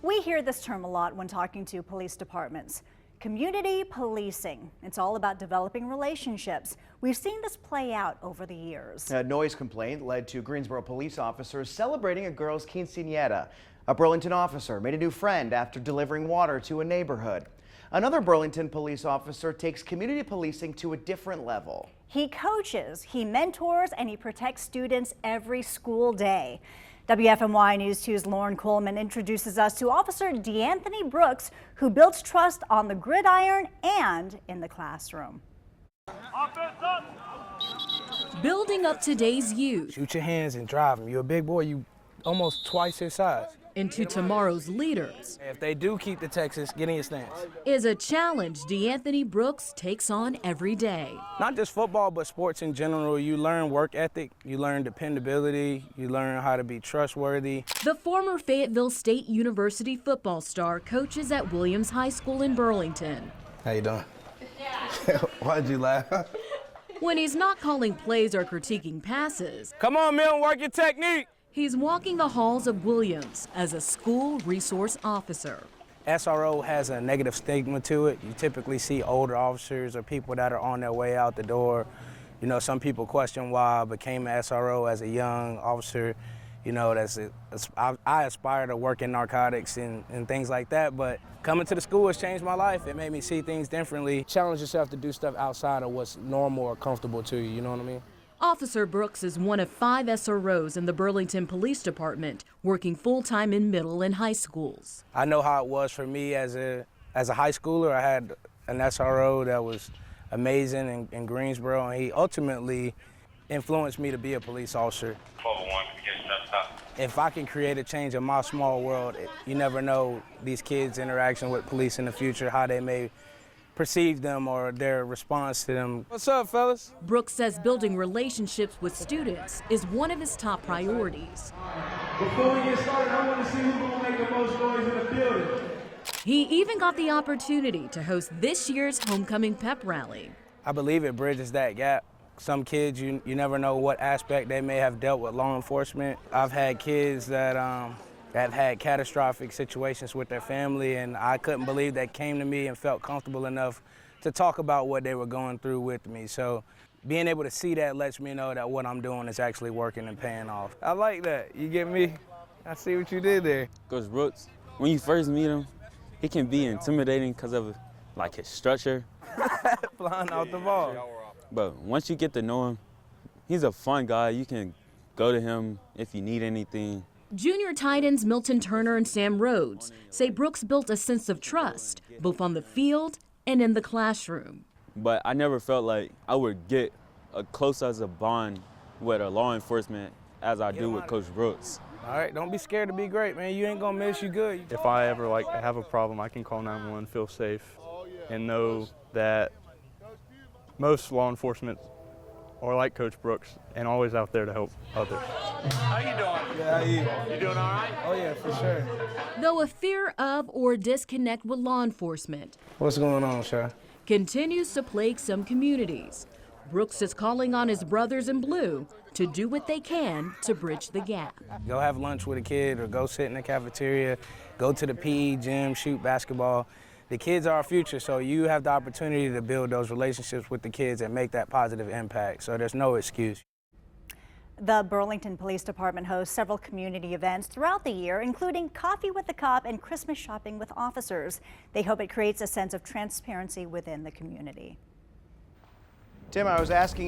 We hear this term a lot when talking to police departments. Community policing. It's all about developing relationships. We've seen this play out over the years. A noise complaint led to Greensboro police officers celebrating a girl's quinceañera. A Burlington officer made a new friend after delivering water to a neighborhood. Another Burlington police officer takes community policing to a different level. He coaches, he mentors, and he protects students every school day. WFMY News 2's Lauren Coleman introduces us to Officer D'Anthony Brooks, who builds trust on the gridiron and in the classroom. Building up today's youth. Shoot your hands and drive them. You're a big boy, you almost twice his size. Into tomorrow's leaders. If they do keep the Texas, get in your stance. Is a challenge D'Anthony Brooks takes on every day. Not just football, but sports in general. You learn work ethic, you learn dependability, you learn how to be trustworthy. The former Fayetteville State University football star coaches at Williams High School in Burlington. How you doing? Why'd you laugh? When he's not calling plays or critiquing passes, Come on, Milton, work your technique. he's walking the halls of Williams as a school resource officer. SRO has a negative stigma to it. You typically see older officers or people that are on their way out the door. You know, some people question why I became an SRO as a young officer. You know, I aspire to work in narcotics and things like that, but coming to the school has changed my life. It made me see things differently. Challenge yourself to do stuff outside of what's normal or comfortable to you, you know what I mean? Officer Brooks is one of 5 SROs in the Burlington Police Department, working full-time in middle and high schools. I know how it was for me as a high schooler. I had an SRO that was amazing in Greensboro, and he ultimately influenced me to be a police officer. If I can create a change in my small world, you never know these kids' interaction with police in the future, how they may perceive them or their response to them. What's up, fellas? Brooks says building relationships with students is one of his top priorities. Before we get started, I want to see who's going to make the most noise in the building. He even got the opportunity to host this year's homecoming pep rally. I believe it bridges that gap. Some kids, you never know what aspect they may have dealt with law enforcement. I've had kids that have had catastrophic situations with their family, and I couldn't believe they came to me and felt comfortable enough to talk about what they were going through with me. So being able to see that lets me know that what I'm doing is actually working and paying off. I like that. You get me? I see what you did there. Coach Brooks, when you first meet him, he can be intimidating because of like his structure. Flying off the ball. But once you get to know him, he's a fun guy. You can go to him if you need anything. Junior tight ends Milton Turner and Sam Rhodes say Brooks built a sense of trust, both on the field and in the classroom. But I never felt like I would get as close as a bond with a law enforcement as I do with Coach Brooks. All right, don't be scared to be great, man. You ain't gonna miss, you good. If I ever have a problem, I can call 911, feel safe, and know that most law enforcement are like Coach Brooks and always out there to help others. How you doing? Yeah, how you? You doing all right? Oh yeah, for sure. Though a fear of or disconnect with law enforcement What's going on, Sha? continues to plague some communities, Brooks is calling on his brothers in blue to do what they can to bridge the gap. Go have lunch with a kid or go sit in the cafeteria, go to the PE gym, shoot basketball. The kids are our future, so you have the opportunity to build those relationships with the kids and make that positive impact, so there's no excuse. The Burlington Police Department hosts several community events throughout the year, including Coffee with the Cop and Christmas shopping with officers. They hope it creates a sense of transparency within the community. Tim, I was asking